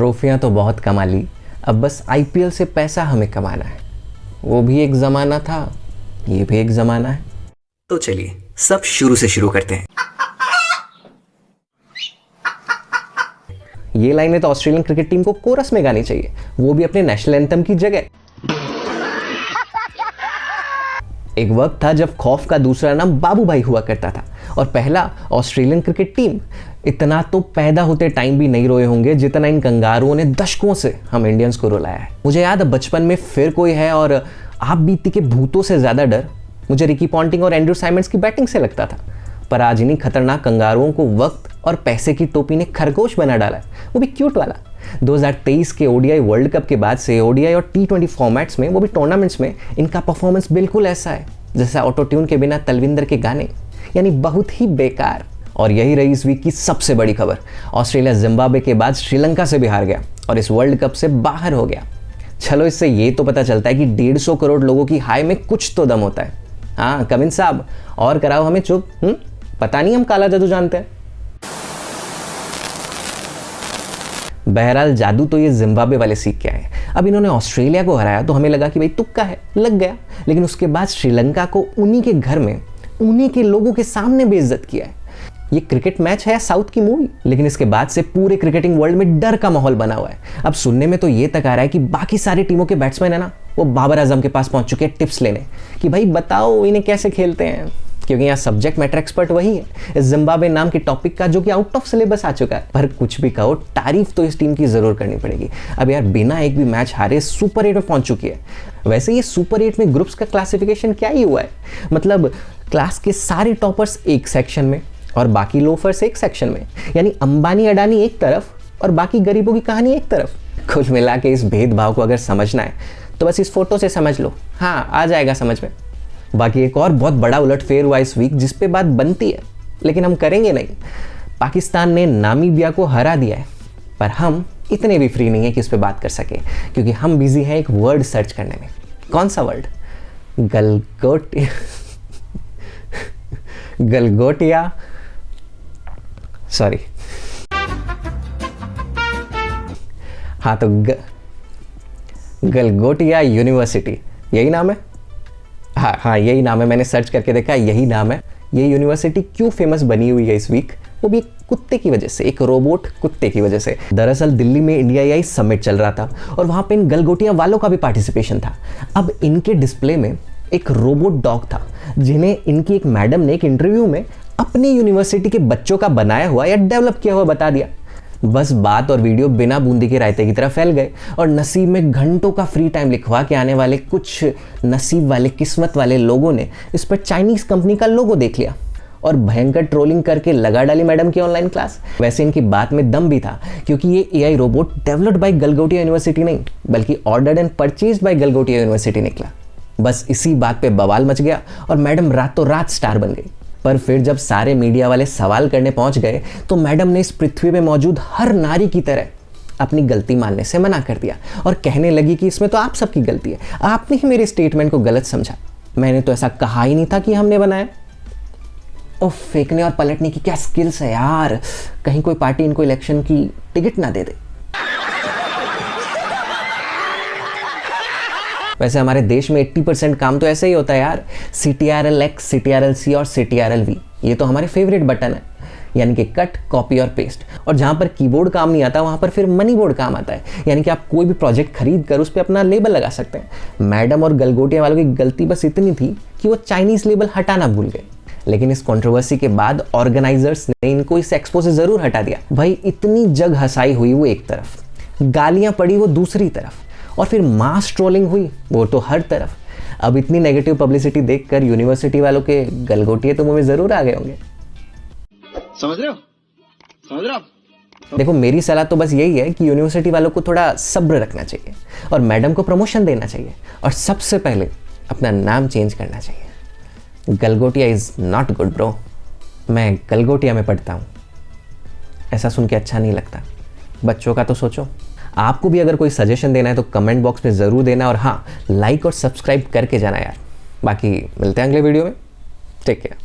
ट्रॉफियाँ तो बहुत कमा ली, अब बस आईपीएल से पैसा हमें कमाना है। वो भी एक ज़माना था, ये भी एक ज़माना है। तो चलिए सब शुरू से शुरू करते हैं। ये लाइनें तो ऑस्ट्रेलियन क्रिकेट टीम को कोरस में गानी चाहिए, वो भी अपने नेशनल एंथम की जगह। एक वक्त था जब खौफ का दूसरा नाम बाबू भाई हुआ करता था और पहला ऑस्ट्रेलियन क्रिकेट टीम। इतना तो पैदा होते टाइम भी नहीं रोए होंगे जितना इन कंगारुओं ने दशकों से हम इंडियंस को रुलाया है। मुझे याद है बचपन में फिर कोई है और आप बीती के भूतों से ज्यादा डर मुझे रिकी पॉन्टिंग और एंड्रू साइमंड्स की बैटिंग से लगता था। पर आज इन्हीं खतरनाक कंगारुओं को वक्त और पैसे की टोपी ने खरगोश बना डाला है, वो भी क्यूट वाला। 2023 के ओडीआई वर्ल्ड कप के बाद से ओडीआई और टी20 फॉर्मेट्स में, वो भी टूर्नामेंट्स में, इनका परफॉर्मेंस बिल्कुल ऐसा है जैसा ऑटो ट्यून के बिना तलविंदर के गाने, यानी बहुत ही बेकार। और यही रही इस वीक की सबसे बड़ी खबर। ऑस्ट्रेलिया जिम्बाब्वे के बाद श्रीलंका से भी हार गया और इस वर्ल्ड कप से बाहर हो गया। चलो इससे ये तो पता चलता है कि 150 करोड़ लोगों की हाय में कुछ तो दम होता है। हाँ कमिंस साहब, और कराओ हमें चुप। पता नहीं हम काला जादू जानते हैं। बहरहाल जादू तो ये जिम्बाब्वे वाले सीख के आए। अब इन्होंने ऑस्ट्रेलिया को हराया तो हमें लगा कि भाई तुक्का है, लग गया। लेकिन उसके बाद श्रीलंका को उन्हीं के घर में, उन्हीं के लोगों के सामने बेइज्जत किया है। ये क्रिकेट मैच है साउथ की मूवी, लेकिन इसके बाद से पूरे क्रिकेटिंग वर्ल्ड में डर का माहौल बना हुआ है। अब सुनने में तो ये तक आ रहा है कि बाकी सारी टीमों के बैट्समैन है ना, वो बाबर आजम के पास पहुंच चुके हैं टिप्स लेने कि भाई बताओ इन्हें कैसे खेलते हैं, क्योंकि यहाँ सब्जेक्ट मैटर एक्सपर्ट वही है इस जिम्बाब्वे नाम के टॉपिक का, जो कि आउट ऑफ सिलेबस आ चुका है। पर कुछ भी कहो, तारीफ तो इस टीम की जरूर करनी पड़ेगी। अब यार बिना एक भी मैच हारे सुपर 8 में पहुंच चुकी है। वैसे ये सुपर 8 में ग्रुप्स का क्लासिफिकेशन क्या ही हुआ है, मतलब क्लास के सारे टॉपर्स एक सेक्शन में और बाकी लोफर्स एक सेक्शन में, यानी अंबानी अडानी एक तरफ और बाकी गरीबों की कहानी एक तरफ। कुल मिला के इस भेदभाव को अगर समझना है तो बस इस फोटो से समझ लो, हाँ आ जाएगा समझ में। बाकी एक और बहुत बड़ा उलटफेर हुआ इस वीक जिस पे बात बनती है, लेकिन हम करेंगे नहीं। पाकिस्तान ने नामीबिया को हरा दिया है, पर हम इतने भी फ्री नहीं है कि इस पे बात कर सके, क्योंकि हम बिजी हैं एक वर्ड सर्च करने में। कौन सा वर्ड? गलगोटिया, सॉरी, हाँ तो गलगोटिया यूनिवर्सिटी, यही नाम है। हाँ यही नाम है, मैंने सर्च करके देखा, यही नाम है। ये यूनिवर्सिटी क्यों फेमस बनी हुई है इस वीक? वो भी एक कुत्ते की वजह से, एक रोबोट कुत्ते की वजह से। दरअसल दिल्ली में इंडिया समिट चल रहा था और वहाँ पे इन गलगोटिया वालों का भी पार्टिसिपेशन था। अब इनके डिस्प्ले में एक रोबोट डॉग था जिन्हें इनकी एक मैडम ने एक इंटरव्यू में अपनी यूनिवर्सिटी के बच्चों का बनाया हुआ या डेवलप किया हुआ बता दिया। बस बात और वीडियो बिना बूंदी के रायते की तरह फैल गए और नसीब में घंटों का फ्री टाइम लिखवा के आने वाले कुछ नसीब वाले, किस्मत वाले लोगों ने इस पर चाइनीज कंपनी का लोगो देख लिया और भयंकर ट्रोलिंग करके लगा डाली मैडम की ऑनलाइन क्लास। वैसे इनकी बात में दम भी था, क्योंकि ये AI robot developed by Galgotia university नहीं, बल्कि ordered and purchased bye Galgotia university निकला। बस इसी बात पे बवाल मच गया और मैडम रातों रात स्टार बन गई। पर फिर जब सारे मीडिया वाले सवाल करने पहुंच गए तो मैडम ने इस पृथ्वी पे मौजूद हर नारी की तरह अपनी गलती मानने से मना कर दिया और कहने लगी कि इसमें तो आप सबकी गलती है, आपने ही मेरे स्टेटमेंट को गलत समझा, मैंने तो ऐसा कहा ही नहीं था कि हमने बनाया। और फेंकने और पलटने की क्या स्किल्स है यार, कहीं कोई पार्टी इनको इलेक्शन की टिकट ना दे दे। वैसे हमारे देश में 80% काम तो ऐसे ही होता है यार। CTRL-X, CTRL-C और CTRL-V, ये तो हमारे फेवरेट बटन है, यानी कि कट, कॉपी और पेस्ट। और जहाँ पर कीबोर्ड काम नहीं आता वहाँ पर फिर मनी बोर्ड काम आता है, यानी कि आप कोई भी प्रोजेक्ट खरीद कर उस पर अपना लेबल लगा सकते हैं। मैडम और गलगोटिया वालों की गलती बस इतनी थी कि वो चाइनीज लेबल हटाना भूल गए। लेकिन इस कंट्रोवर्सी के बाद ऑर्गेनाइजर्स ने इनको इस एक्सपो से जरूर हटा दिया। भाई इतनी जग हंसाई हुई वो एक तरफ, गालियां पड़ी वो दूसरी तरफ, और फिर मास ट्रोलिंग हुई वो तो हर तरफ। अब इतनी नेगेटिव पब्लिसिटी देखकर यूनिवर्सिटी वालों के गलगोटिए तो मुंह में जरूर आ गए होंगे। समझ रहे हो? देखो मेरी सलाह तो बस यही है कि यूनिवर्सिटी वालों को थोड़ा सब्र रखना चाहिए और मैडम को प्रमोशन देना चाहिए और सबसे पहले अपना नाम चेंज करना चाहिए। Galgotia is not good bro. मैं गलगोटिया में पढ़ता हूँ, ऐसा सुन के अच्छा नहीं लगता। बच्चों का तो सोचो। आपको भी अगर कोई सजेशन देना है तो कमेंट बॉक्स में ज़रूर देना, और हाँ लाइक और सब्सक्राइब करके जाना यार। बाकी मिलते हैं अगले वीडियो में, टेक केयर।